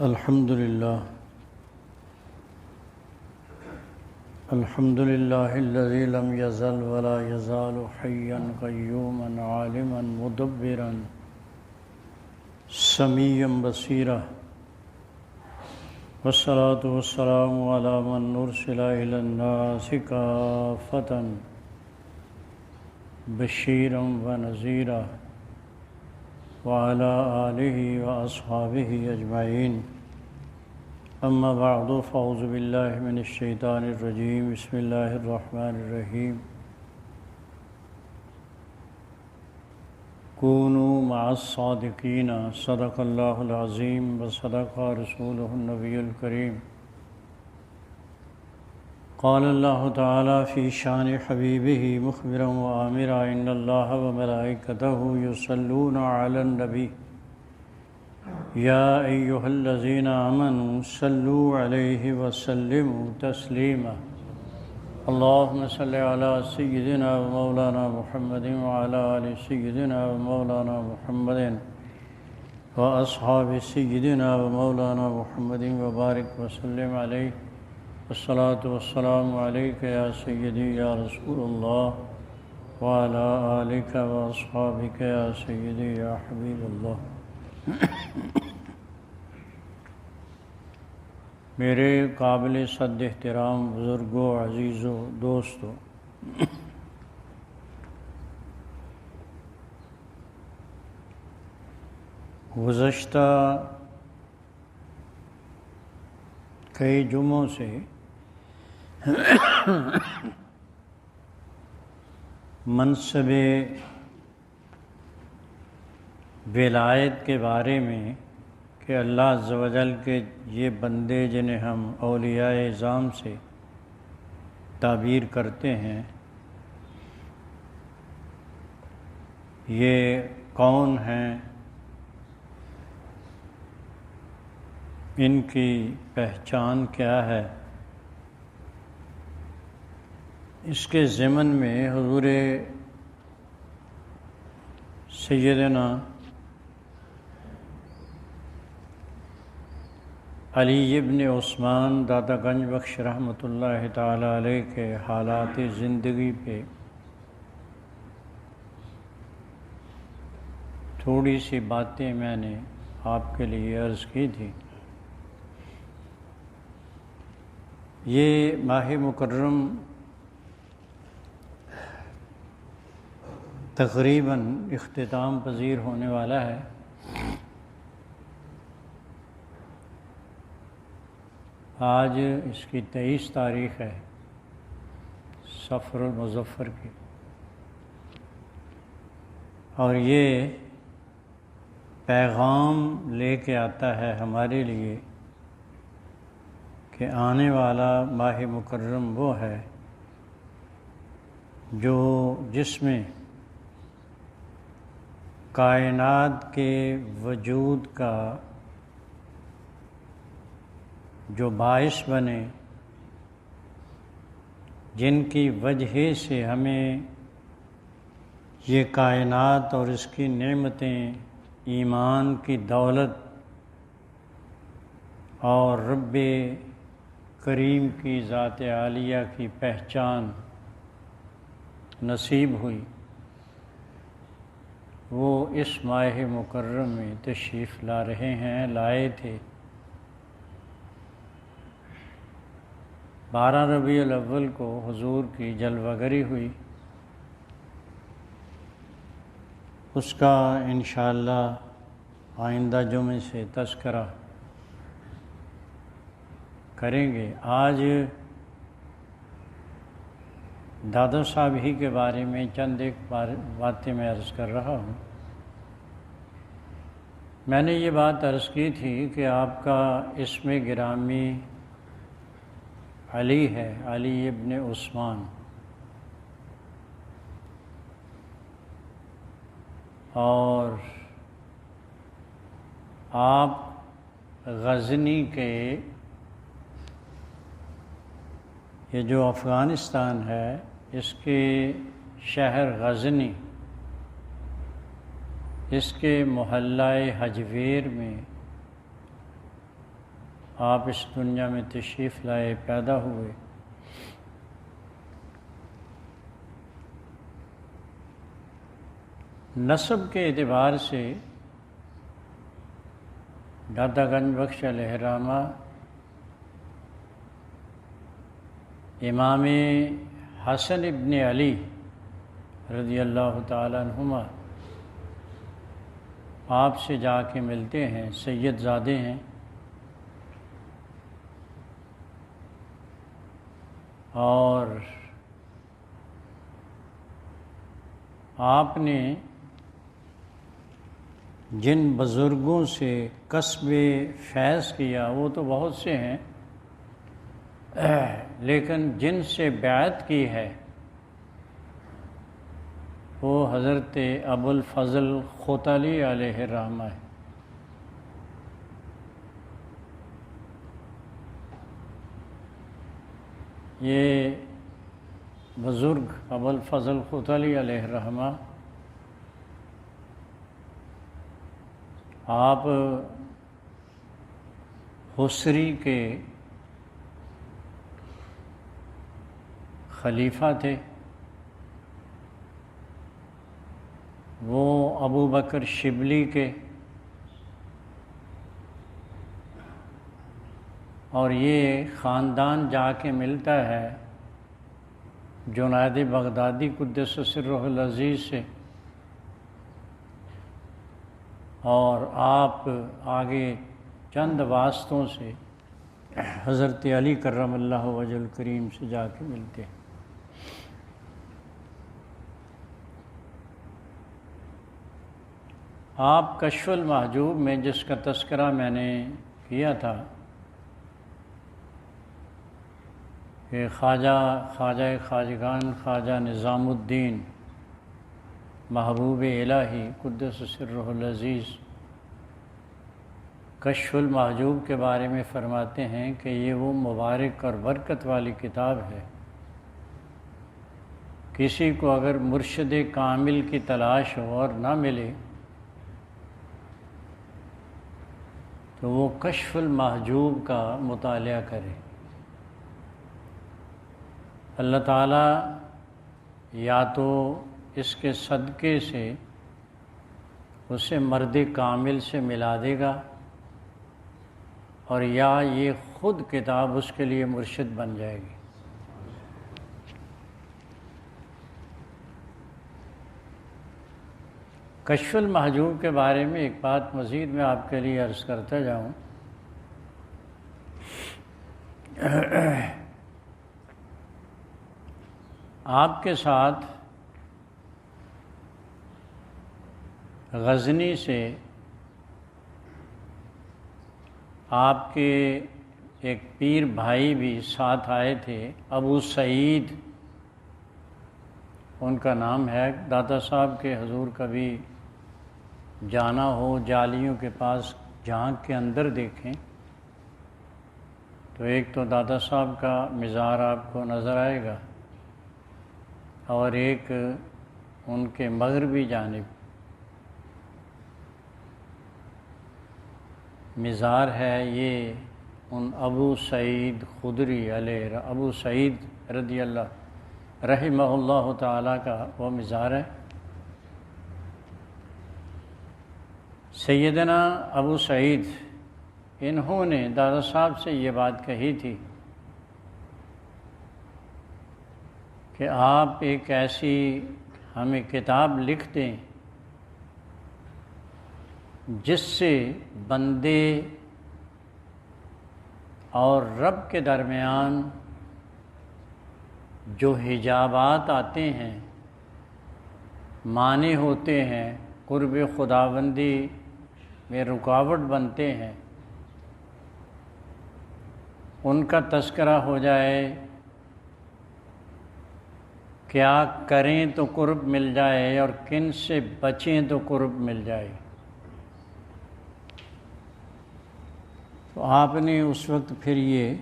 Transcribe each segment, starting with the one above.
الحمد لله الذي لم يزل ولا يزال حيا قيوما عالما مدبرا سميعا بصيرا والصلاة والسلام على من أرسل إلى الناس كافة بشيرا ونذيرا وعلى آله وأصحابه أجمعين أما بعد فأعوذ بالله من الشيطان الرجيم بسم الله الرحمن الرحيم كونوا مع الصادقين صدق الله العظيم وصدق رسوله النبي الكريم قال الله تعالى في شان حبيبه مخبرا وآمرا إن الله وملائكته يصلون على النبي يا أيها الذين آمنوا صلوا عليه وسلموا تسليما اللهم صل على سيدنا ومولانا محمد وعلى آل سيدنا ومولانا محمد وأصحاب سيدنا ومولانا محمد وبارك وسلم عليه والصلاة والسلام عليك يا سيدي يا رسول الله وعلى آلك وأصحابك يا سيدي يا حبيب الله میرے قابل صد احترام بزرگوں، عزیزوں، دوستوں، گزشتہ کئی جمعوں سے منصب ولایت کے بارے میں کہ اللہ عز و جل کے یہ بندے جنہیں ہم اولیاء اعظام سے تعبیر کرتے ہیں، یہ کون ہیں، ان کی پہچان کیا ہے، اس کے ضمن میں حضور سیدنا علی ابن عثمان داتا گنج بخش رحمۃ اللہ تعالی علیہ کے حالات زندگی پہ تھوڑی سی باتیں میں نے آپ کے لیے عرض کی تھی۔ یہ ماہ مکرم تقریباً اختتام پذیر ہونے والا ہے۔ آج اس کی 23 تاریخ ہے صفر المظفر کی، اور یہ پیغام لے کے آتا ہے ہمارے لیے کہ آنے والا ماہ مکرم وہ ہے جس میں کائنات کے وجود کا جو باعث بنے، جن کی وجہ سے ہمیں یہ کائنات اور اس کی نعمتیں، ایمان کی دولت اور رب کریم کی ذات عالیہ کی پہچان نصیب ہوئی، وہ اس ماہ مکرم میں تشریف لا رہے ہیں، لائے تھے۔ 12 ربیع الاول کو حضور کی جلوہ گری ہوئی، اس کا انشاءاللہ آئندہ جمعے سے تذکرہ کریں گے۔ آج دادا صاحب ہی کے بارے میں چند ایک باتیں میں عرض کر رہا ہوں۔ میں نے یہ بات عرض کی تھی کہ آپ کا اسم گرامی علی ہے، علی ابن عثمان، اور آپ غزنی کے، یہ جو افغانستان ہے اس کے شہر غزنی، اس کے محلہ حجویر میں آپ اس دنیا میں تشریف لائے، پیدا ہوئے، نسب کے اعتبار سے داتا گنج بخش علیہ الرحمہ امام حسن ابن علی رضی اللہ تعالیٰ عنہما آپ سے جا کے ملتے ہیں، سید زادے ہیں، اور آپ نے جن بزرگوں سے کسب فیض کیا وہ تو بہت سے ہیں، لیکن جن سے بیعت کی ہے وہ حضرت ابو الفضل خوطلی علیہ الرحمہ ہے۔ یہ بزرگ ابو الفضل خوطلی علیہ الرحمہ آپ حسری کے خلیفہ تھے، وہ ابو بکر شبلی کے، اور یہ خاندان جا کے ملتا ہے جنید بغدادی قدس سرہ العزیز سے، اور آپ آگے چند واسطوں سے حضرت علی کرم اللہ وجہ الکریم سے جا کے ملتے ہیں۔ آپ کشف المحجوب میں جس کا تذکرہ میں نے کیا تھا کہ خواجہ خواجگان خواجہ نظام الدین محبوب الہی قدس سرہ العزیز کشف المحجوب کے بارے میں فرماتے ہیں کہ یہ وہ مبارک اور برکت والی کتاب ہے، کسی کو اگر مرشد کامل کی تلاش ہو اور نہ ملے تو وہ کشف المحجوب کا مطالعہ کرے۔ اللہ تعالیٰ یا تو اس کے صدقے سے اسے مرد کامل سے ملا دے گا، اور یا یہ خود کتاب اس کے لیے مرشد بن جائے گی۔ کشف المحجوب کے بارے میں ایک بات مزید میں آپ کے لیے عرض کرتا جاؤں۔ آپ کے ساتھ غزنی سے آپ کے ایک پیر بھائی بھی ساتھ آئے تھے، ابو سعید ان کا نام ہے۔ داتا صاحب کے حضور کبھی جانا ہو، جالیوں کے پاس جھانک کے اندر دیکھیں تو ایک تو داتا صاحب کا مزار آپ کو نظر آئے گا، اور ایک ان کے مغربی جانب مزار ہے، یہ ان ابو سعید خدری علیہ ابو سعید رضی اللہ رحمہ اللہ تعالیٰ کا وہ مزار ہے۔ سیدنا ابو سعید انہوں نے دادا صاحب سے یہ بات کہی تھی کہ آپ ایک ایسی ہمیں کتاب لکھ دیں جس سے بندے اور رب کے درمیان جو حجابات آتے ہیں، مانع ہوتے ہیں، قرب خداوندی میں رکاوٹ بنتے ہیں، ان کا تذکرہ ہو جائے، کیا کریں تو قرب مل جائے اور کن سے بچیں تو قرب مل جائے۔ تو آپ نے اس وقت پھر یہ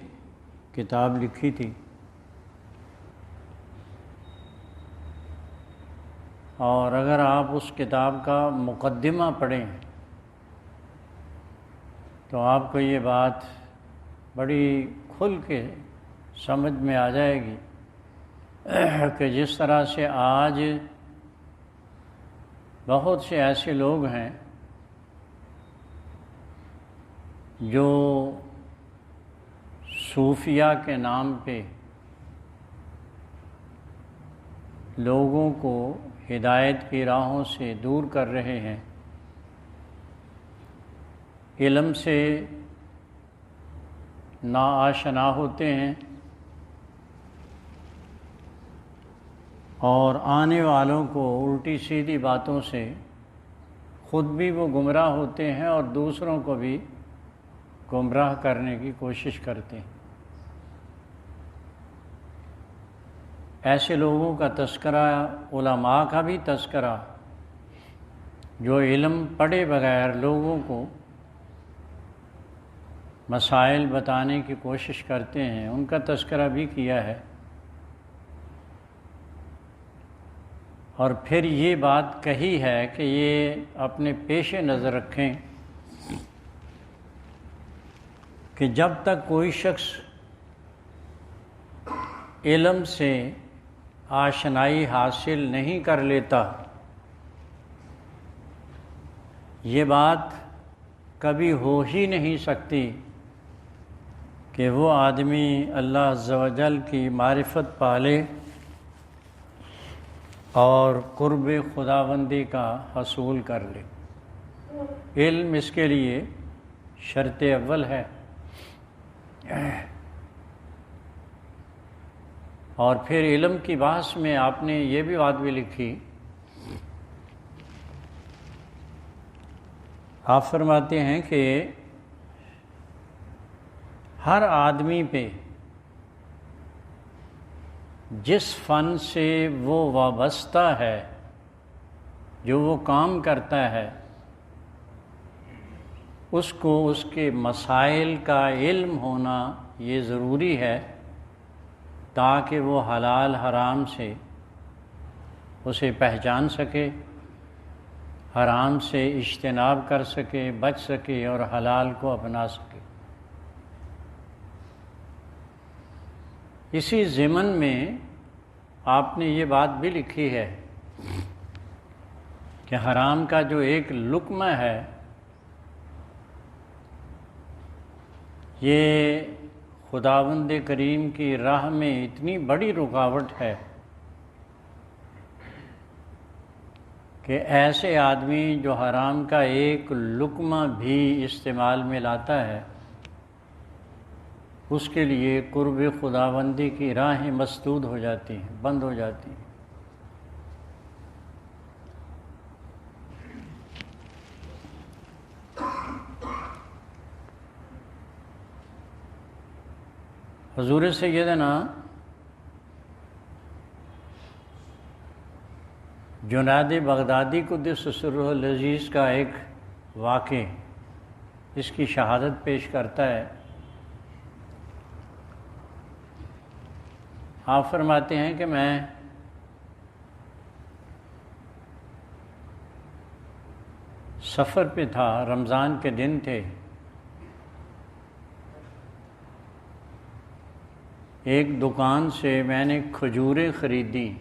کتاب لکھی تھی، اور اگر آپ اس کتاب کا مقدمہ پڑھیں تو آپ کو یہ بات بڑی کھل کے سمجھ میں آ جائے گی کہ جس طرح سے آج بہت سے ایسے لوگ ہیں جو صوفیہ کے نام پہ لوگوں کو ہدایت کی راہوں سے دور کر رہے ہیں، علم سے ناآشنا ہوتے ہیں اور آنے والوں کو الٹی سیدھی باتوں سے خود بھی وہ گمراہ ہوتے ہیں اور دوسروں کو بھی گمراہ کرنے کی کوشش کرتے ہیں۔ ایسے لوگوں کا تذکرہ، علماء کا بھی تذکرہ، جو علم پڑھے بغیر لوگوں کو مسائل بتانے کی کوشش کرتے ہیں، ان کا تذکرہ بھی کیا ہے۔ اور پھر یہ بات کہی ہے کہ یہ اپنے پیش نظر رکھیں کہ جب تک کوئی شخص علم سے آشنائی حاصل نہیں کر لیتا، یہ بات کبھی ہو ہی نہیں سکتی کہ وہ آدمی اللہ عز و جل کی معرفت پالے اور قرب خداوندی کا حصول کر لے۔ علم اس کے لیے شرط اول ہے۔ اور پھر علم کی بحث میں آپ نے یہ بھی بات بھی لکھی، آپ فرماتے ہیں کہ ہر آدمی پہ جس فن سے وہ وابستہ ہے، جو وہ کام کرتا ہے، اس کو اس کے مسائل کا علم ہونا یہ ضروری ہے تاکہ وہ حلال حرام سے اسے پہچان سکے، حرام سے اجتناب کر سکے، بچ سکے اور حلال کو اپنا سکے۔ اسی ضمن میں آپ نے یہ بات بھی لکھی ہے کہ حرام کا جو ایک لقمہ ہے، یہ خداوند کریم کی راہ میں اتنی بڑی رکاوٹ ہے کہ ایسے آدمی جو حرام کا ایک لقمہ بھی استعمال میں لاتا ہے، اس کے لیے قرب خداوندی کی راہیں مسدود ہو جاتی ہیں، بند ہو جاتی ہیں۔ حضور سیدنا جنید بغدادی قدس سرہ العزیز کا ایک واقعہ اس کی شہادت پیش کرتا ہے۔ آپ فرماتے ہیں کہ میں سفر پہ تھا، رمضان کے دن تھے، ایک دکان سے میں نے کھجوریں خریدی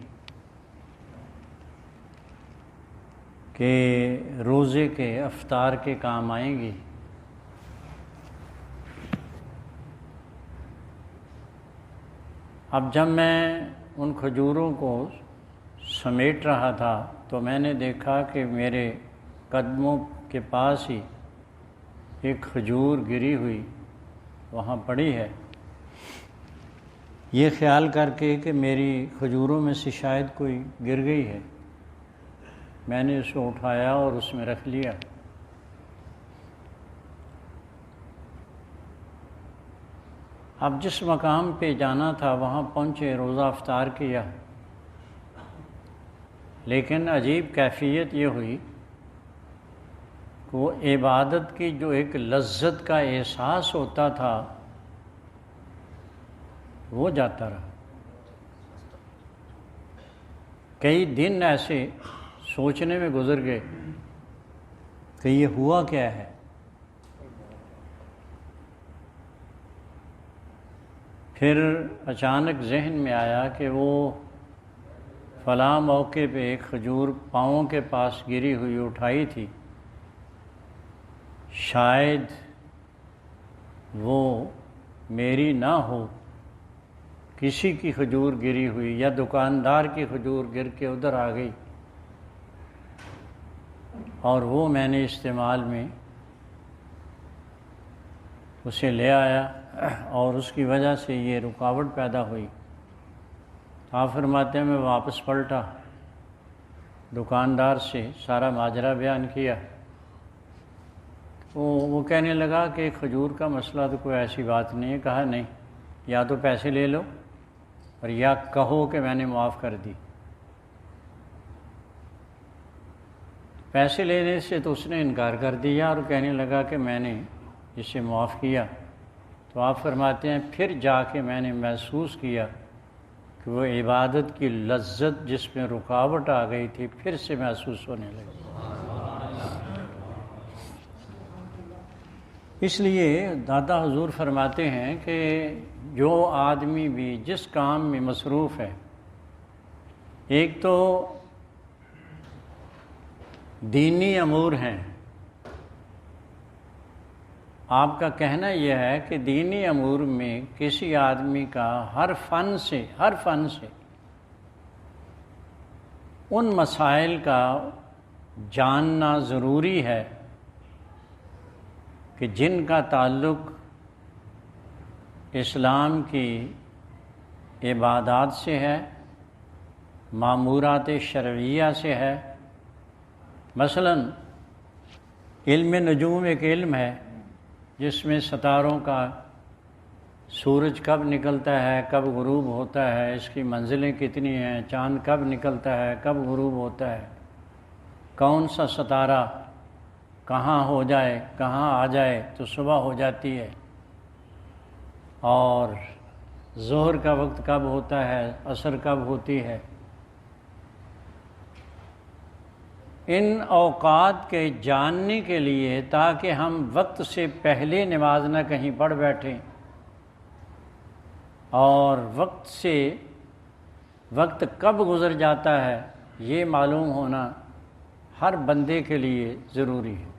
کہ روزے کے افطار کے کام آئیں گی۔ اب جب میں ان کھجوروں کو سمیٹ رہا تھا تو میں نے دیکھا کہ میرے قدموں کے پاس ہی ایک کھجور گری ہوئی وہاں پڑی ہے۔ یہ خیال کر کے کہ میری کھجوروں میں سے شاید کوئی گر گئی ہے، میں نے اس کو اٹھایا اور اس میں رکھ لیا۔ اب جس مقام پہ جانا تھا وہاں پہنچے، روزہ افطار کیا، لیکن عجیب کیفیت یہ ہوئی کہ وہ عبادت کی جو ایک لذت کا احساس ہوتا تھا وہ جاتا رہا۔ کئی دن ایسے سوچنے میں گزر گئے کہ یہ ہوا کیا ہے۔ پھر اچانک ذہن میں آیا کہ وہ فلاں موقع پہ ایک کھجور پاؤں کے پاس گری ہوئی اٹھائی تھی، شاید وہ میری نہ ہو، کسی کی کھجور گری ہوئی، یا دکاندار کی کھجور گر کے ادھر آ گئی اور وہ میں نے استعمال میں اسے لے آیا اور اس کی وجہ سے یہ رکاوٹ پیدا ہوئی۔ آپ فرماتے ہیں میں واپس پلٹا، دکاندار سے سارا ماجرا بیان کیا۔ وہ کہنے لگا کہ کھجور کا مسئلہ تو کوئی ایسی بات نہیں ہے۔ کہا نہیں، یا تو پیسے لے لو اور یا کہو کہ میں نے معاف کر دی۔ پیسے لینے سے تو اس نے انکار کر دیا اور کہنے لگا کہ میں نے اسے معاف کیا۔ تو آپ فرماتے ہیں پھر جا کے میں نے محسوس کیا کہ وہ عبادت کی لذت جس میں رکاوٹ آ گئی تھی پھر سے محسوس ہونے لگی۔ اس لیے دادا حضور فرماتے ہیں کہ جو آدمی بھی جس کام میں مصروف ہے، ایک تو دینی امور ہیں، آپ کا کہنا یہ ہے کہ دینی امور میں کسی آدمی کا ہر فن سے ان مسائل کا جاننا ضروری ہے کہ جن کا تعلق اسلام کی عبادات سے ہے، مامورات شرعیہ سے ہے۔ مثلا علم نجوم ایک علم ہے جس میں ستاروں کا سورج کب نکلتا ہے، کب غروب ہوتا ہے، اس کی منزلیں کتنی ہیں، چاند کب نکلتا ہے، کب غروب ہوتا ہے، کون سا ستارہ کہاں ہو جائے، کہاں آ جائے تو صبح ہو جاتی ہے، اور ظہر کا وقت کب ہوتا ہے، عصر کب ہوتی ہے۔ ان اوقات کے جاننے کے لیے تاکہ ہم وقت سے پہلے نماز نہ کہیں پڑھ بیٹھیں، اور وقت کب گزر جاتا ہے یہ معلوم ہونا ہر بندے کے لیے ضروری ہے۔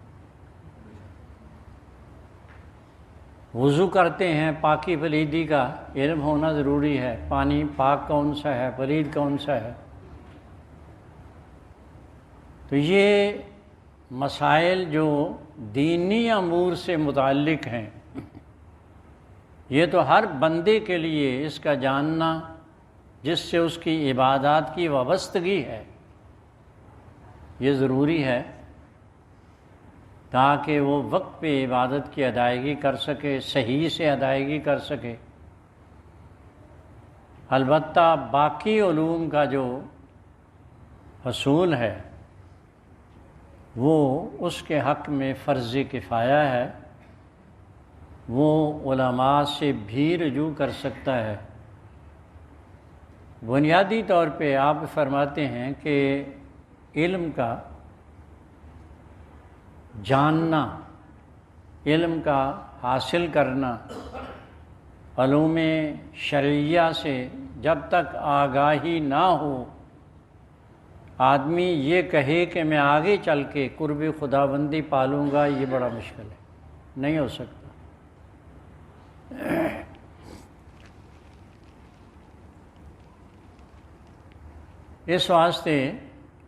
وضو کرتے ہیں، پاکی پلیدی کا علم ہونا ضروری ہے، پانی پاک کون سا ہے، پلید کون سا ہے۔ تو یہ مسائل جو دینی امور سے متعلق ہیں، یہ تو ہر بندے کے لیے اس کا جاننا، جس سے اس کی عبادات کی وابستگی ہے، یہ ضروری ہے تاکہ وہ وقت پہ عبادت کی ادائیگی کر سکے، صحیح سے ادائیگی کر سکے۔ البتہ باقی علوم کا جو حصول ہے وہ اس کے حق میں فرض کفایہ ہے، وہ علماء سے بھی رجوع کر سکتا ہے۔ بنیادی طور پہ آپ فرماتے ہیں کہ علم کا جاننا، علم کا حاصل کرنا، علوم شرعیہ سے جب تک آگاہی نہ ہو، آدمی یہ کہے کہ میں آگے چل کے قرب خداوندی پالوں گا، یہ بڑا مشکل ہے، نہیں ہو سکتا۔ اس واسطے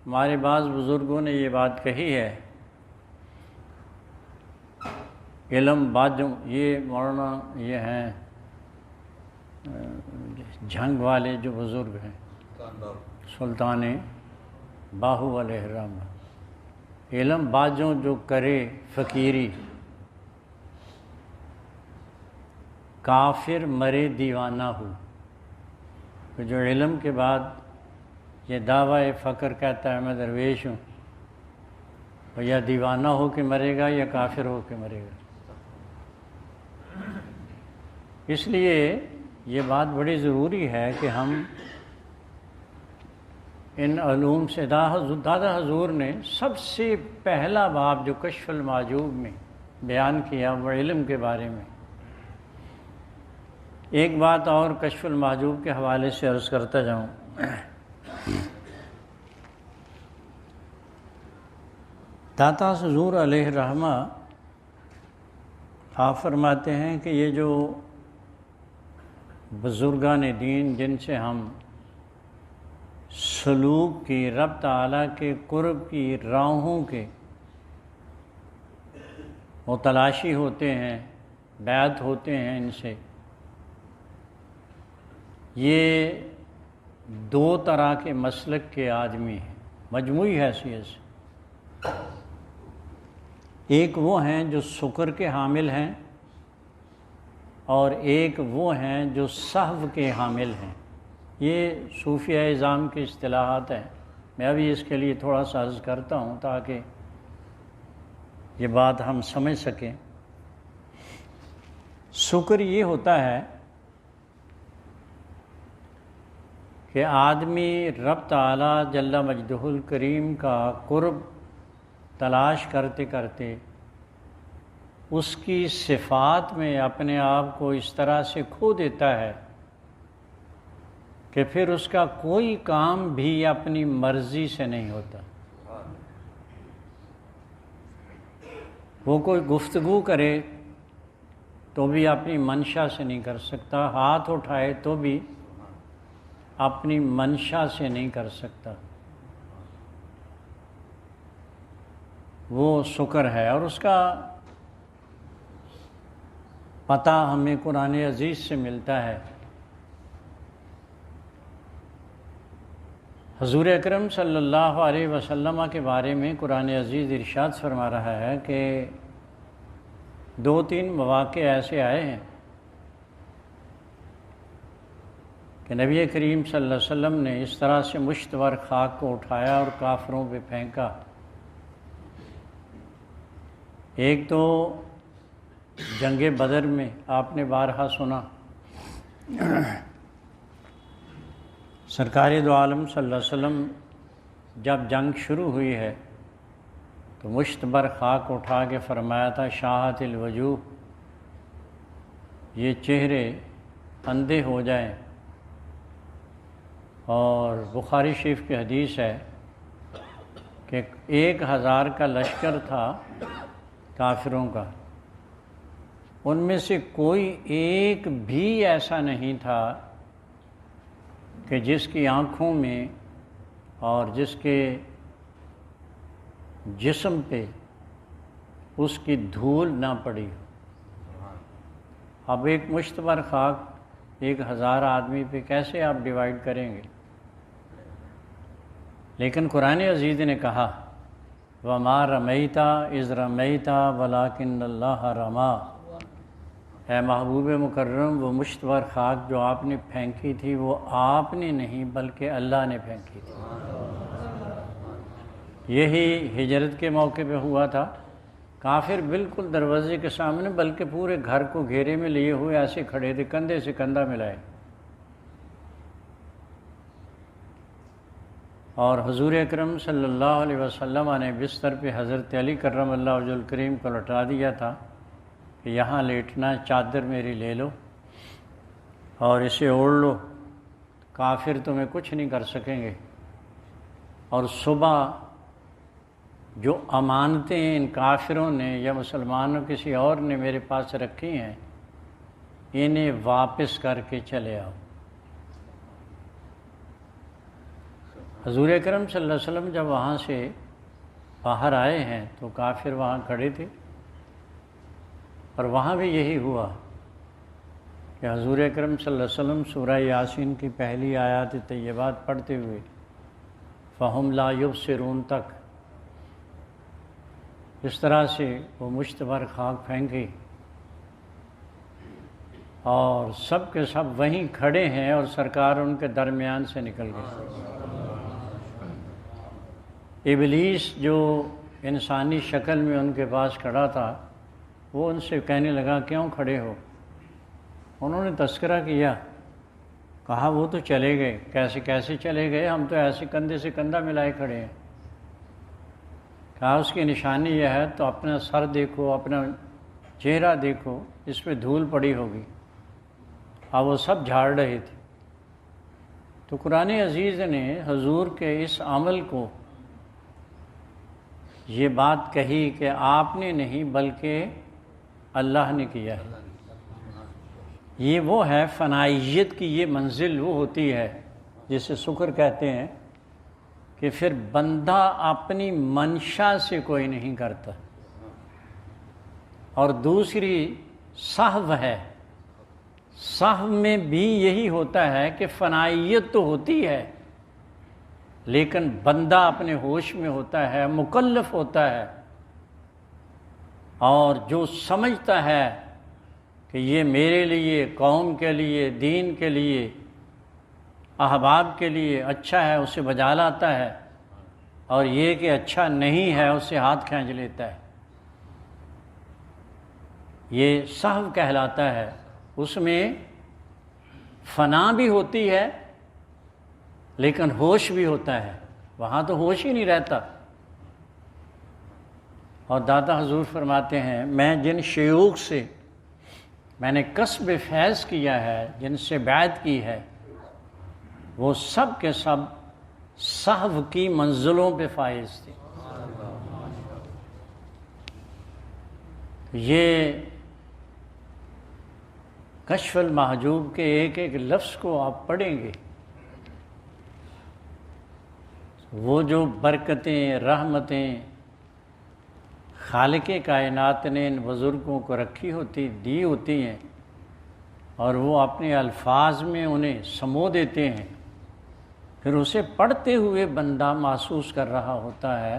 ہمارے بعض بزرگوں نے یہ بات کہی ہے، علم باجوں، یہ مولانا یہ ہیں جھنگ والے جو بزرگ ہیں، سلطان باہو علیہ الرحمہ، علم باجوں جو کرے فقیری، کافر مرے دیوانہ ہو۔ تو جو علم کے بعد یہ دعویٰ فقر کہتا ہے میں درویش ہوں، اور یا دیوانہ ہو کے مرے گا یا کافر ہو کے مرے گا۔ اس لیے یہ بات بڑی ضروری ہے کہ ہم ان علوم سے، دادا حضور نے سب سے پہلا باب جو کشف المحجوب میں بیان کیا وہ علم کے بارے میں۔ ایک بات اور کشف المحجوب کے حوالے سے عرض کرتا جاؤں. داتا حضور علیہ الرحمہ آپ فرماتے ہیں کہ یہ جو بزرگان دین جن سے ہم سلوک کی، رب تعالیٰ کے قرب کی راہوں کے متلاشی ہوتے ہیں، بیعت ہوتے ہیں ان سے، یہ دو طرح کے مسلک کے آدمی ہیں مجموعی حیثیت سے. ایک وہ ہیں جو شکر کے حامل ہیں، اور ایک وہ ہیں جو سہو کے حامل ہیں. یہ صوفیہ اعظام کی اصطلاحات ہیں. میں ابھی اس کے لیے تھوڑا سا عرض کرتا ہوں تاکہ یہ بات ہم سمجھ سکیں. شکر یہ ہوتا ہے کہ آدمی رب تعالیٰ جل مجدہ الکریم کا قرب تلاش کرتے کرتے اس کی صفات میں اپنے آپ کو اس طرح سے کھو دیتا ہے کہ پھر اس کا کوئی کام بھی اپنی مرضی سے نہیں ہوتا. وہ کوئی گفتگو کرے تو بھی اپنی منشا سے نہیں کر سکتا، ہاتھ اٹھائے تو بھی اپنی منشا سے نہیں کر سکتا. وہ شکر ہے، اور اس کا پتہ ہمیں قرآن عزیز سے ملتا ہے. حضور اکرم صلی اللہ علیہ وسلم کے بارے میں قرآن عزیز ارشاد فرما رہا ہے کہ 2-3 مواقع ایسے آئے ہیں کہ نبی کریم صلی اللہ علیہ وسلم نے اس طرح سے مشتور خاک کو اٹھایا اور کافروں پہ پھینکا. ایک تو جنگ بدر میں آپ نے بارہا سنا، سرکار دو عالم صلی اللہ علیہ وسلم جب جنگ شروع ہوئی ہے تو مشتبر خاک اٹھا کے فرمایا تھا شاہت الوجوہ، یہ چہرے اندھے ہو جائیں. اور بخاری شریف کی حدیث ہے کہ 1000 کا لشکر تھا کافروں کا، ان میں سے کوئی ایک بھی ایسا نہیں تھا کہ جس کی آنکھوں میں اور جس کے جسم پہ اس کی دھول نہ پڑی. اب ایک مشتبر خاک 1000 آدمی پہ کیسے آپ ڈیوائیڈ کریں گے؟ لیکن قرآن عزیز نے کہا وَمَا رَمَيْتَ إِذْ رَمَيْتَ وَلَكِنَّ اللَّهَ رَمَى. اے محبوب مکرم، وہ مشتور خاک جو آپ نے پھینکی تھی وہ آپ نے نہیں بلکہ اللہ نے پھینکی تھی. یہی ہجرت کے موقع پہ ہوا تھا. کافر بالکل دروازے کے سامنے بلکہ پورے گھر کو گھیرے میں لیے ہوئے ایسے کھڑے تھے، کندھے سے کندھا ملائے. اور حضور اکرم صلی اللہ علیہ وسلم نے بستر پہ حضرت علی کرم اللہ وجہ الکریم کو لٹا دیا تھا کہ یہاں لیٹنا، چادر میری لے لو اور اسے اوڑھ لو، کافر تمہیں کچھ نہیں کر سکیں گے. اور صبح جو امانتیں ان کافروں نے یا مسلمانوں کسی اور نے میرے پاس رکھی ہیں انہیں واپس کر کے چلے آؤ. حضور اکرم صلی اللہ علیہ وسلم جب وہاں سے باہر آئے ہیں تو کافر وہاں کھڑے تھے، اور وہاں بھی یہی ہوا کہ حضور اکرم صلی اللہ علیہ وسلم سورہ یاسین کی پہلی آیات طیبات پڑھتے ہوئے فَهُمْ لَا يُبْصِرُونَ تک اس طرح سے وہ مشتبر خاک پھینکی، اور سب کے سب وہیں کھڑے ہیں اور سرکار ان کے درمیان سے نکل گئے. ابلیس جو انسانی شکل میں ان کے پاس کھڑا تھا وہ ان سے کہنے لگا کیوں کھڑے ہو؟ انہوں نے تذکرہ کیا، کہا وہ تو چلے گئے. کیسے کیسے چلے گئے؟ ہم تو ایسے کندھے سے کندھا ملائے کھڑے ہیں. کہا اس کی نشانی یہ ہے تو اپنا سر دیکھو، اپنا چہرہ دیکھو، اس پہ دھول پڑی ہوگی. اور وہ سب جھاڑ رہے تھے۔ تو قرآن عزیز نے حضور کے اس عمل کو یہ بات کہی کہ آپ نے نہیں بلکہ اللہ نے کیا ہے۔ یہ وہ ہے فنائیت کی یہ منزل وہ ہوتی ہے جسے شکر کہتے ہیں، کہ پھر بندہ اپنی منشا سے کوئی نہیں کرتا۔ اور دوسری سہو ہے، سہو میں بھی یہی ہوتا ہے کہ فنائیت تو ہوتی ہے لیکن بندہ اپنے ہوش میں ہوتا ہے، مکلف ہوتا ہے، اور جو سمجھتا ہے کہ یہ میرے لیے، قوم کے لیے، دین کے لیے، احباب کے لیے اچھا ہے اسے بجا لاتا ہے، اور یہ کہ اچھا نہیں ہے اسے ہاتھ کھینچ لیتا ہے۔ یہ سہو کہلاتا ہے۔ اس میں فنا بھی ہوتی ہے لیکن ہوش بھی ہوتا ہے، وہاں تو ہوش ہی نہیں رہتا۔ اور دادا حضور فرماتے ہیں میں جن شیوخ سے میں نے کسب فیض کیا ہے، جن سے بیعت کی ہے، وہ سب کے سب سہو کی منزلوں پہ فائز تھے۔ یہ کشف المحجوب کے ایک ایک لفظ کو آپ پڑھیں گے، وہ جو برکتیں، رحمتیں خالق کائنات نے ان بزرگوں کو رکھی ہوتی، دی ہوتی ہیں، اور وہ اپنے الفاظ میں انہیں سمو دیتے ہیں، پھر اسے پڑھتے ہوئے بندہ محسوس کر رہا ہوتا ہے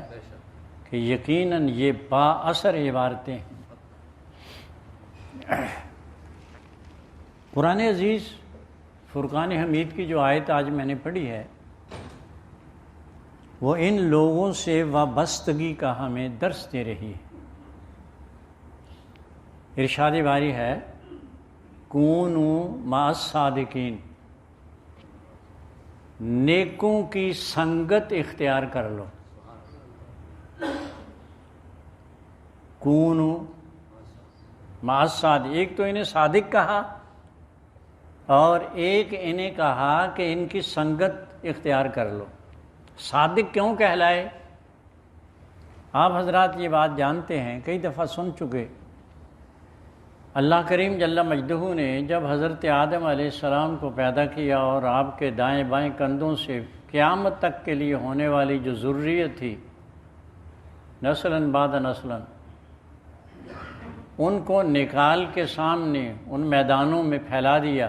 کہ یقیناً یہ با اثر عبارتیں ہیں۔ قرآن عزیز فرقان حمید کی جو آیت آج میں نے پڑھی ہے، وہ ان لوگوں سے وابستگی کا ہمیں درس دے رہی ہے۔ ارشاد باری ہے کونوا مع الصادقین، نیکوں کی سنگت اختیار کر لو۔ کونوا مع الصادقین، ایک تو انہیں صادق کہا اور ایک انہیں کہا کہ ان کی سنگت اختیار کر لو۔ صادق کیوں کہلائے؟ آپ حضرات یہ بات جانتے ہیں، کئی دفعہ سن چکے۔ اللہ کریم جل مجدہ نے جب حضرت آدم علیہ السلام کو پیدا کیا اور آپ کے دائیں بائیں کندھوں سے قیامت تک کے لیے ہونے والی جو ذریت تھی، نسلاً بعد نسلاً، ان کو نکال کے سامنے ان میدانوں میں پھیلا دیا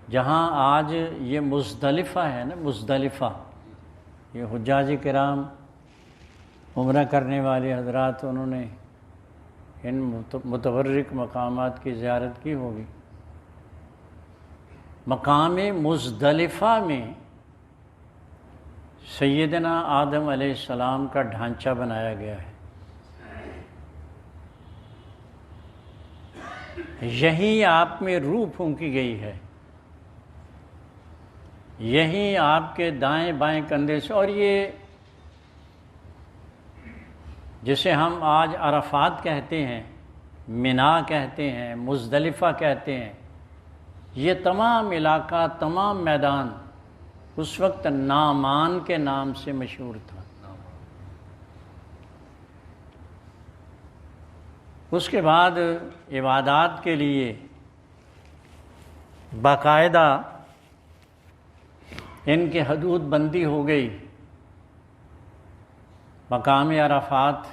جہاں آج یہ مزدلفہ ہے نا، مزدلفہ، یہ حجاج کرام عمرہ کرنے والے حضرات انہوں نے ان متبرک مقامات کی زیارت کی ہوگی۔ مقام مزدلفہ میں سیدنا آدم علیہ السلام کا ڈھانچہ بنایا گیا ہے۔ یہیں آپ میں روح پھونکی گئی ہے، یہیں آپ کے دائیں بائیں کندھے سے، اور یہ جسے ہم آج عرفات کہتے ہیں، منا کہتے ہیں، مزدلفہ کہتے ہیں، یہ تمام علاقہ، تمام میدان اس وقت نعمان کے نام سے مشہور تھا۔ اس کے بعد عبادات کے لیے باقاعدہ ان کی حدود بندی ہو گئی۔ مقام عرفات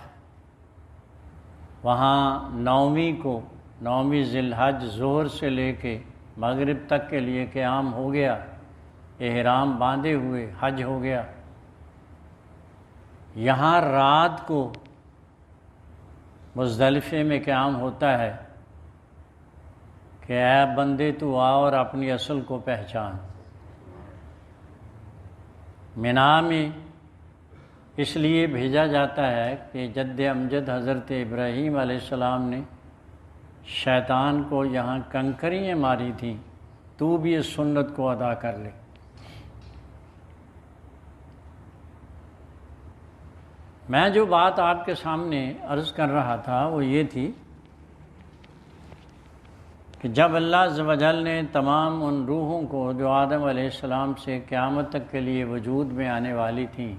وہاں نویں کو، نویں ذی الحج ظہر سے لے کے مغرب تک کے لیے قیام ہو گیا، احرام باندھے ہوئے حج ہو گیا۔ یہاں رات کو مزدلفے میں قیام ہوتا ہے کہ اے بندے تو آ اور اپنی اصل کو پہچان۔ منا میں اس لیے بھیجا جاتا ہے کہ جد امجد حضرت ابراہیم علیہ السلام نے شیطان کو یہاں کنکریاں ماری تھیں، تو بھی اس سنت کو ادا کر لے۔ میں جو بات آپ کے سامنے عرض کر رہا تھا وہ یہ تھی کہ جب اللہ عز و جل نے تمام ان روحوں کو جو آدم علیہ السلام سے قیامت تک کے لیے وجود میں آنے والی تھیں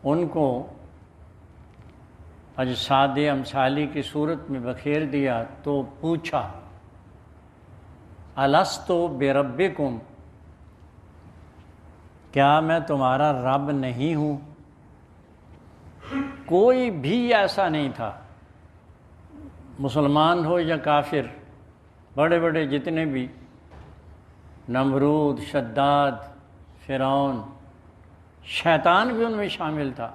ان کو اجساد امثالی کی صورت میں بکھیر دیا تو پوچھا الستُ بربکم، کیا میں تمہارا رب نہیں ہوں؟ کوئی بھی ایسا نہیں تھا، مسلمان ہو یا کافر، بڑے بڑے جتنے بھی، نمرود، شداد، فرعون، شیطان بھی ان میں شامل تھا،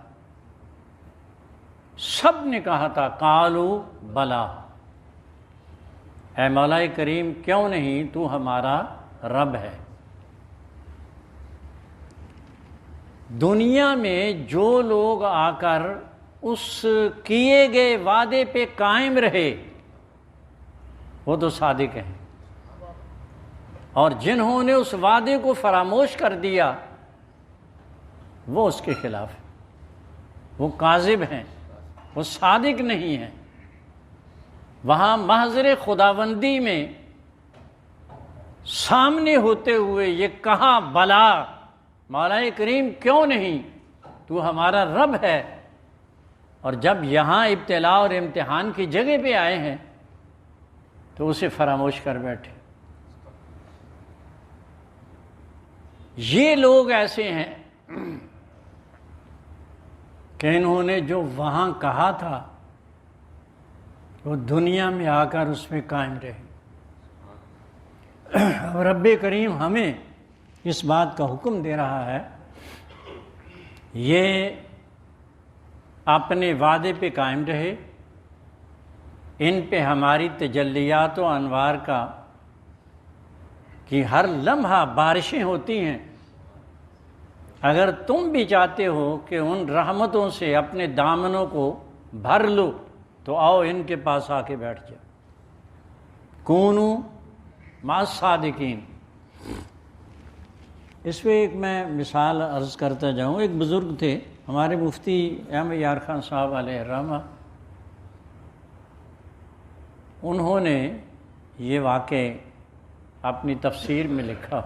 سب نے کہا تھا قالوا بلا، اے مولا کریم کیوں نہیں، تو ہمارا رب ہے۔ دنیا میں جو لوگ آ کر اس کیے گئے وعدے پہ قائم رہے وہ تو صادق ہیں، اور جنہوں نے اس وعدے کو فراموش کر دیا وہ اس کے خلاف ہیں، وہ کاذب ہیں، وہ صادق نہیں ہیں۔ وہاں محضر خداوندی میں سامنے ہوتے ہوئے یہ کہا بلا، مولا کریم کیوں نہیں، تو ہمارا رب ہے، اور جب یہاں ابتلا اور امتحان کی جگہ پہ آئے ہیں تو اسے فراموش کر بیٹھے۔ یہ لوگ ایسے ہیں کہ انہوں نے جو وہاں کہا تھا وہ دنیا میں آ کر اس میں قائم رہے۔ اب رب کریم ہمیں اس بات کا حکم دے رہا ہے، یہ اپنے وعدے پہ قائم رہے، ان پہ ہماری تجلیات و انوار کا کہ ہر لمحہ بارشیں ہوتی ہیں، اگر تم بھی چاہتے ہو کہ ان رحمتوں سے اپنے دامنوں کو بھر لو تو آؤ ان کے پاس آ کے بیٹھ جاؤ، کونو مع الصادقین۔ اس پہ ایک میں مثال عرض کرتا جاؤں۔ ایک بزرگ تھے ہمارے مفتی احمد یار خان صاحب علیہ الرحمہ، انہوں نے یہ واقعہ اپنی تفسیر میں لکھا۔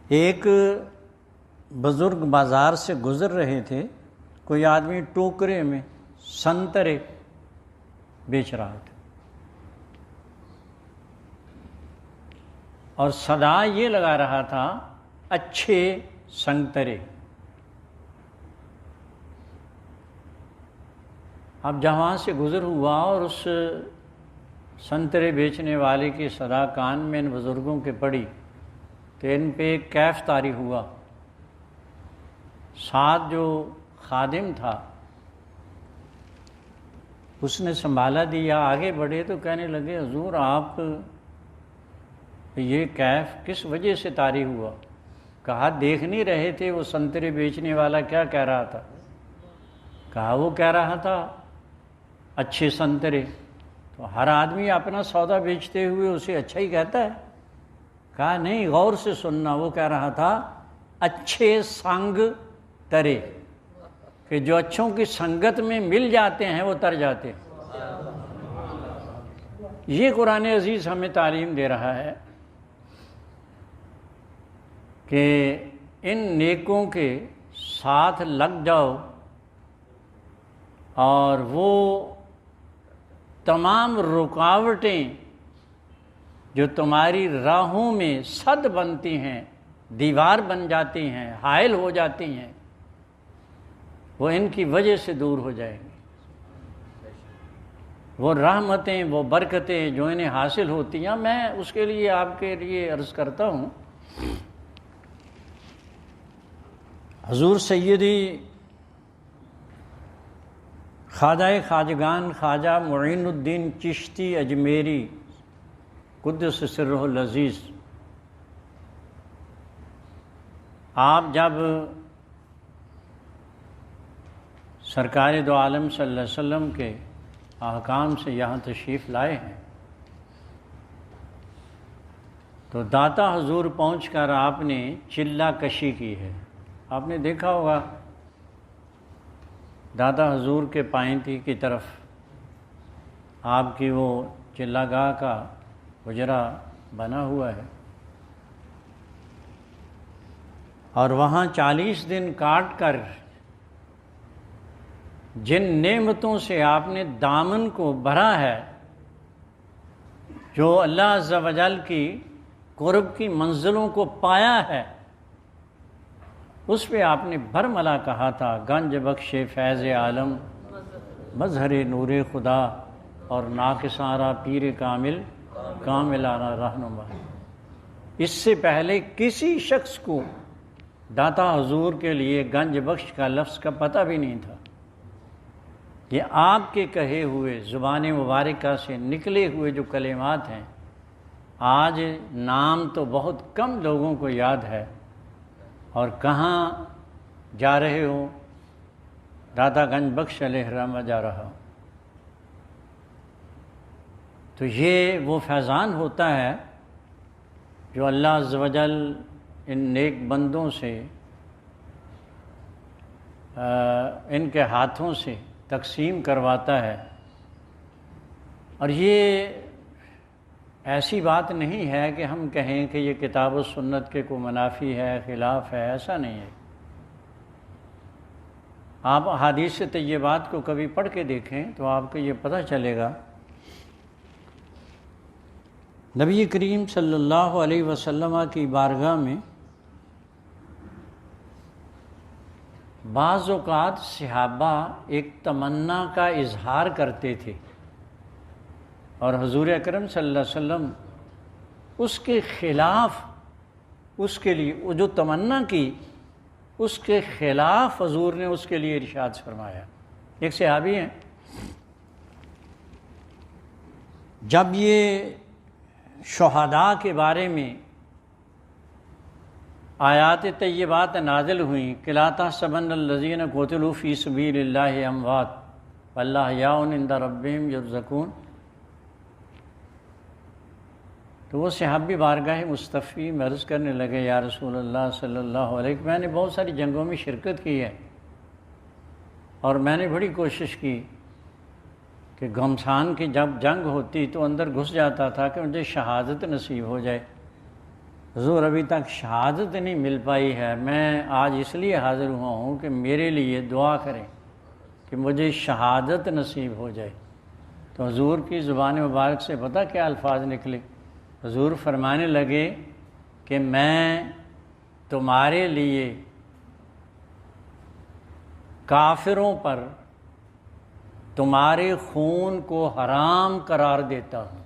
ایک بزرگ بازار سے گزر رہے تھے، کوئی آدمی ٹوکرے میں سنترے بیچ رہا تھا، اور صدا یہ لگا رہا تھا اچھے سنترے۔ اب جہاں سے گزر ہوا اور اس سنترے بیچنے والے کی صدا کان میں ان بزرگوں کے پڑی تو ان پہ ایک کیف طاری ہوا۔ ساتھ جو خادم تھا اس نے سنبھالا دیا، آگے بڑھے تو کہنے لگے حضور آپ یہ کیف کس وجہ سے طاری ہوا؟ کہا دیکھ نہیں رہے تھے وہ سنترے بیچنے والا کیا کہہ رہا تھا؟ کہا وہ کہہ رہا تھا اچھے سنترے، تو ہر آدمی اپنا سودا بیچتے ہوئے اسے اچھا ہی کہتا ہے؟ کہا نہیں، غور سے سننا، وہ کہہ رہا تھا اچھے سنگ ترے، کہ جو اچھوں کی سنگت میں مل جاتے ہیں وہ تر جاتے ہیں۔ یہ قرآن عزیز ہمیں تعلیم دے رہا ہے کہ ان نیکوں کے ساتھ لگ جاؤ اور وہ تمام رکاوٹیں جو تمہاری راہوں میں سد بنتی ہیں، دیوار بن جاتی ہیں، حائل ہو جاتی ہیں، وہ ان کی وجہ سے دور ہو جائیں گی۔ وہ رحمتیں، وہ برکتیں جو انہیں حاصل ہوتی ہیں، میں اس کے لیے آپ کے لیے عرض کرتا ہوں، حضور سیدی خواجہ خواجگان خواجہ معین الدین چشتی اجمیری قدس سرہ العزیز، آپ جب سرکار دو عالم صلی اللہ علیہ وسلم کے احکام سے یہاں تشریف لائے ہیں تو داتا حضور پہنچ کر آپ نے چلہ کشی کی ہے۔ آپ نے دیکھا ہوگا دادا حضور کے پائنتی کی طرف آپ کی وہ چلا گاہ کا حجرہ بنا ہوا ہے، اور وہاں 40 دن کاٹ کر جن نعمتوں سے آپ نے دامن کو بھرا ہے، جو اللہ عز و جل کی قرب کی منزلوں کو پایا ہے، اس پہ آپ نے برملا کہا تھا گنج بخش فیض عالم، مظہر نور خدا، اور ناقصارہ پیر کامل، کاملانہ رہنما۔ اس سے پہلے کسی شخص کو داتا حضور کے لیے گنج بخش کا لفظ کا پتہ بھی نہیں تھا۔ یہ آپ کے کہے ہوئے زبان مبارکہ سے نکلے ہوئے جو کلمات ہیں، آج نام تو بہت کم لوگوں کو یاد ہے، اور کہاں جا رہے ہو؟ داتا گنج بخش علیہ الرحمہ جا رہا ہوں۔ تو یہ وہ فیضان ہوتا ہے جو اللہ عز و جل ان نیک بندوں سے ان کے ہاتھوں سے تقسیم کرواتا ہے، اور یہ ایسی بات نہیں ہے کہ ہم کہیں کہ یہ کتاب و سنت کے کو منافی ہے، خلاف ہے، ایسا نہیں ہے۔ آپ احادیث طیبات کو کبھی پڑھ کے دیکھیں تو آپ کو یہ پتہ چلے گا، نبی کریم صلی اللہ علیہ وسلم کی بارگاہ میں بعض اوقات صحابہ ایک تمنا کا اظہار کرتے تھے، اور حضور اکرم صلی اللہ علیہ وسلم اس کے خلاف، اس کے لیے وہ جو تمنا کی اس کے خلاف حضور نے اس کے لیے ارشاد فرمایا۔ ایک صحابی ہیں، جب یہ شہداء کے بارے میں آیات طیبات نازل ہوئیں کہ لا تحسبن الذین قتلوا فی سبیل اللہ اموات بل احیاء عند ربہم یرزقون، تو وہ صحابی بارگاہ مصطفی میں عرض کرنے لگے، یا رسول اللہ صلی اللہ علیہ وسلم، میں نے بہت ساری جنگوں میں شرکت کی ہے، اور میں نے بڑی کوشش کی کہ گھمسان کی جب جنگ ہوتی تو اندر گھس جاتا تھا کہ مجھے شہادت نصیب ہو جائے۔ حضور ابھی تک شہادت نہیں مل پائی ہے، میں آج اس لیے حاضر ہوا ہوں کہ میرے لیے دعا کریں کہ مجھے شہادت نصیب ہو جائے۔ تو حضور کی زبان مبارک سے پتہ کیا الفاظ نکلے؟ حضور فرمانے لگے کہ میں تمہارے لیے کافروں پر تمہارے خون کو حرام قرار دیتا ہوں،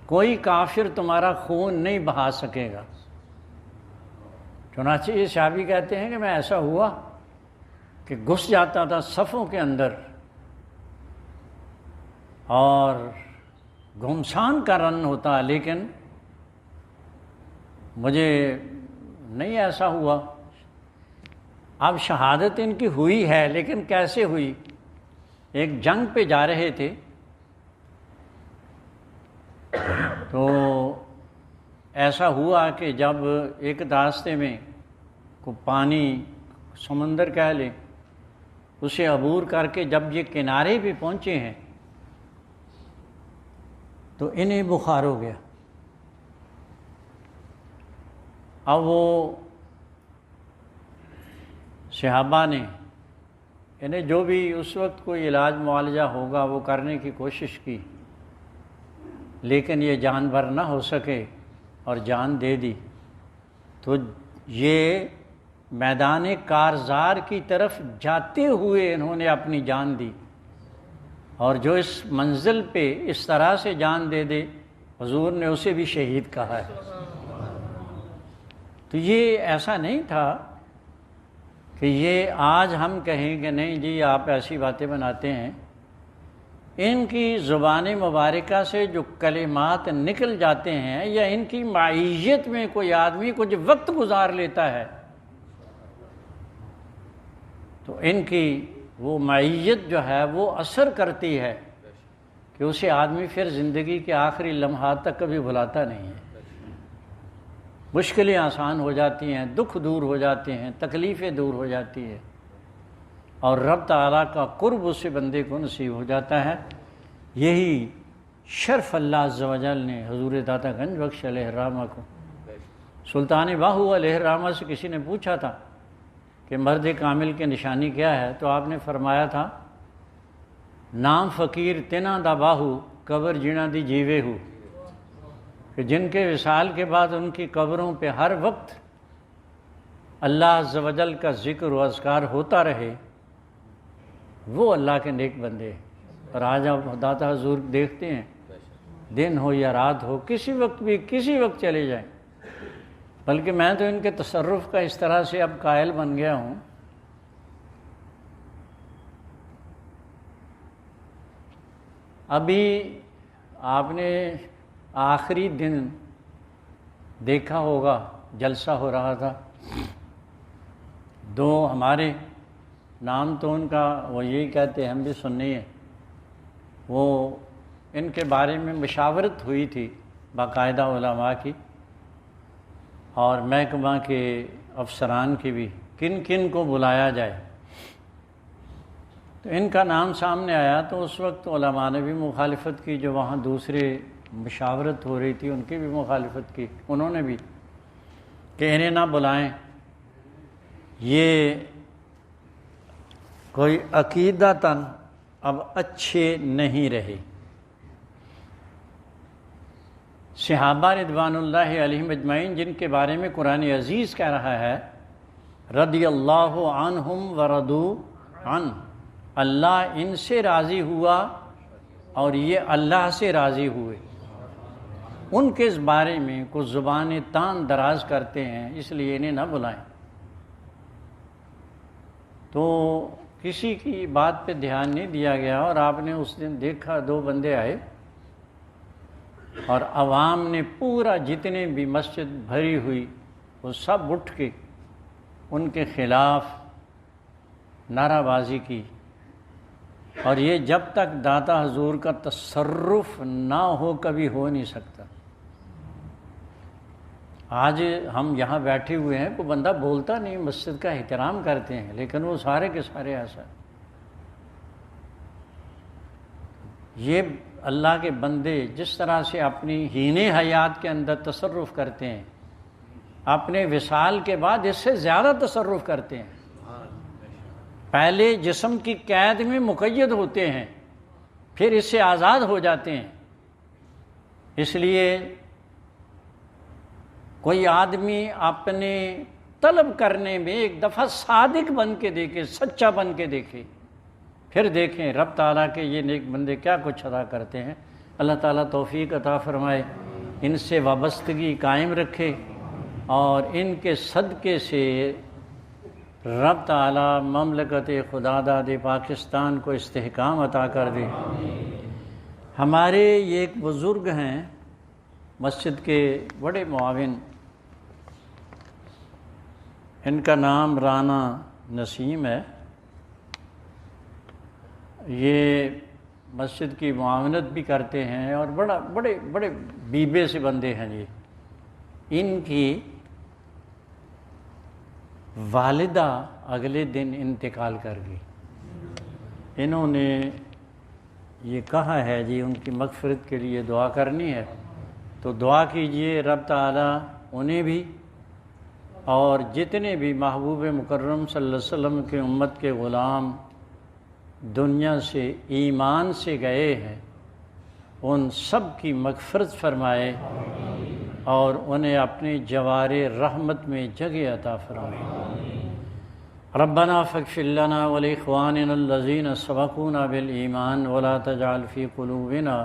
کوئی کافر تمہارا خون نہیں بہا سکے گا۔ چنانچہ یہ صحابی کہتے ہیں کہ میں ایسا ہوا کہ گھس جاتا تھا صفوں کے اندر، اور گھمسان کا رن ہوتا، لیکن مجھے نہیں ایسا ہوا۔ اب شہادت ان کی ہوئی ہے، لیکن کیسے ہوئی؟ ایک جنگ پہ جا رہے تھے، تو ایسا ہوا کہ جب ایک راستے میں کو پانی، سمندر کہہ لیں، اسے عبور کر کے جب یہ کنارے پہ پہنچے ہیں تو انہیں بخار ہو گیا۔ اب وہ صحابہ نے انہیں جو بھی اس وقت کوئی علاج معالجہ ہوگا وہ کرنے کی کوشش کی، لیکن یہ جان بھر نہ ہو سکے اور جان دے دی۔ تو یہ میدان کارزار کی طرف جاتے ہوئے انہوں نے اپنی جان دی، اور جو اس منزل پہ اس طرح سے جان دے دے، حضور نے اسے بھی شہید کہا ہے۔ تو یہ ایسا نہیں تھا کہ یہ آج ہم کہیں کہ نہیں جی آپ ایسی باتیں بناتے ہیں۔ ان کی زبان مبارکہ سے جو کلمات نکل جاتے ہیں، یا ان کی معیت میں کوئی آدمی کچھ وقت گزار لیتا ہے، تو ان کی وہ معیت جو ہے وہ اثر کرتی ہے کہ اسے آدمی پھر زندگی کے آخری لمحات تک کبھی بھلاتا نہیں ہے۔ مشکلیں آسان ہو جاتی ہیں، دکھ دور ہو جاتے ہیں، تکلیفیں دور ہو جاتی ہیں، اور رب تعالیٰ کا قرب اسے بندے کو نصیب ہو جاتا ہے۔ یہی شرف اللہ عز و جل نے حضور داتا گنج بخش علیہ الرحمہ کو، سلطان باہو علیہ الرحمہ سے کسی نے پوچھا تھا کہ مرد کامل کی نشانی کیا ہے، تو آپ نے فرمایا تھا نام فقیر تینا دا باہو قبر جینا دی جیوے ہو، کہ جن کے وصال کے بعد ان کی قبروں پہ ہر وقت اللہ عز و جل کا ذکر و اذکار ہوتا رہے، وہ اللہ کے نیک بندے ہیں۔ اور آج آپ داتا حضور دیکھتے ہیں، دن ہو یا رات ہو، کسی وقت بھی کسی وقت چلے جائیں، بلکہ میں تو ان کے تصرف کا اس طرح سے اب قائل بن گیا ہوں، ابھی آپ نے آخری دن دیکھا ہوگا جلسہ ہو رہا تھا، دو ہمارے نام تو ان کا وہ یہی کہتے ہیں، ہم بھی سننی ہے، وہ ان کے بارے میں مشاورت ہوئی تھی باقاعدہ علماء کی اور محکمہ کے افسران کی بھی، کن کن کو بلایا جائے، تو ان کا نام سامنے آیا تو اس وقت علماء نے بھی مخالفت کی، جو وہاں دوسرے مشاورت ہو رہی تھی ان کی بھی مخالفت کی، انہوں نے بھی کہ انہیں نہ بلائیں، یہ کوئی عقیدتاً اب اچھے نہیں رہے۔ صحابہ رضوان اللہ علیہم اجمعین جن کے بارے میں قرآن عزیز کہہ رہا ہے رضی اللہ عنہم ورضوا عنہ، اللہ ان سے راضی ہوا اور یہ اللہ سے راضی ہوئے، ان کے اس بارے میں کچھ زبانیں تان دراز کرتے ہیں، اس لیے انہیں نہ بلائیں۔ تو کسی کی بات پہ دھیان نہیں دیا گیا، اور آپ نے اس دن دیکھا دو بندے آئے اور عوام نے پورا جتنے بھی مسجد بھری ہوئی وہ سب اٹھ کے ان کے خلاف نعرہ بازی کی، اور یہ جب تک داتا حضور کا تصرف نہ ہو کبھی ہو نہیں سکتا۔ آج ہم یہاں بیٹھے ہوئے ہیں، کوئی بندہ بولتا نہیں، مسجد کا احترام کرتے ہیں، لیکن وہ سارے کے سارے ایسا، یہ اللہ کے بندے جس طرح سے اپنی ہین حیات کے اندر تصرف کرتے ہیں، اپنے وصال کے بعد اس سے زیادہ تصرف کرتے ہیں۔ پہلے جسم کی قید میں مقید ہوتے ہیں، پھر اس سے آزاد ہو جاتے ہیں۔ اس لیے کوئی آدمی اپنے طلب کرنے میں ایک دفعہ صادق بن کے دیکھے، سچا بن کے دیکھے، پھر دیکھیں رب تعالیٰ کے یہ نیک بندے کیا کچھ ادا کرتے ہیں۔ اللہ تعالیٰ توفیق عطا فرمائے، ان سے وابستگی قائم رکھے، اور ان کے صدقے سے رب تعالیٰ مملکت خدا داد پاکستان کو استحکام عطا کر دے۔ ہمارے یہ ایک بزرگ ہیں مسجد کے بڑے معاون، ان کا نام رانا نسیم ہے، یہ مسجد کی معاونت بھی کرتے ہیں اور بڑے بیبے سے بندے ہیں جی۔ ان کی والدہ اگلے دن انتقال کر گئی، انہوں نے یہ کہا ہے جی ان کی مغفرت کے لیے دعا کرنی ہے، تو دعا کیجئے رب تعالیٰ انہیں بھی اور جتنے بھی محبوب مکرم صلی اللہ علیہ وسلم کے امت کے غلام دنیا سے ایمان سے گئے ہیں، ان سب کی مغفرت فرمائے اور انہیں اپنی جوار رحمت میں جگہ عطا فرمائے۔ ربنا فاغفر لنا ولاخواننا الذین سبقونا بالایمان ولا تجعل فی قلوبنا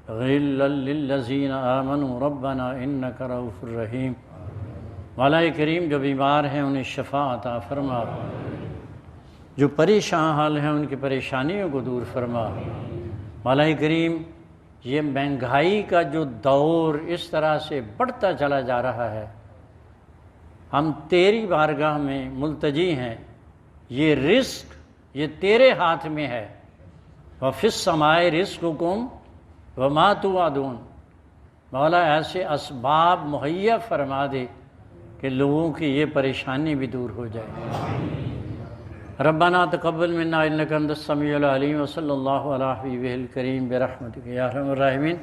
غلا للذین آمنوا ربنا انک رؤوف رحیم۔ مولا کریم جو بیمار ہیں انہیں شفا عطا فرما، جو پریشان حال ہیں ان کی پریشانیوں کو دور فرما۔ مولا کریم یہ مہنگائی کا جو دور اس طرح سے بڑھتا چلا جا رہا ہے، ہم تیری بارگاہ میں ملتجی ہیں، یہ رزق یہ تیرے ہاتھ میں ہے، وَفِي السَّمَاءِ رِزْقُكُمْ وَمَا تُوعَدُونَ۔ مولا ایسے اسباب مہیا فرما دے کہ لوگوں کی یہ پریشانی بھی دور ہو جائے۔ ربنا تقبل منا انك انت السميع العليم وصلى الله على حبيبه الكريم برحمتك يا ارحم الراحمين.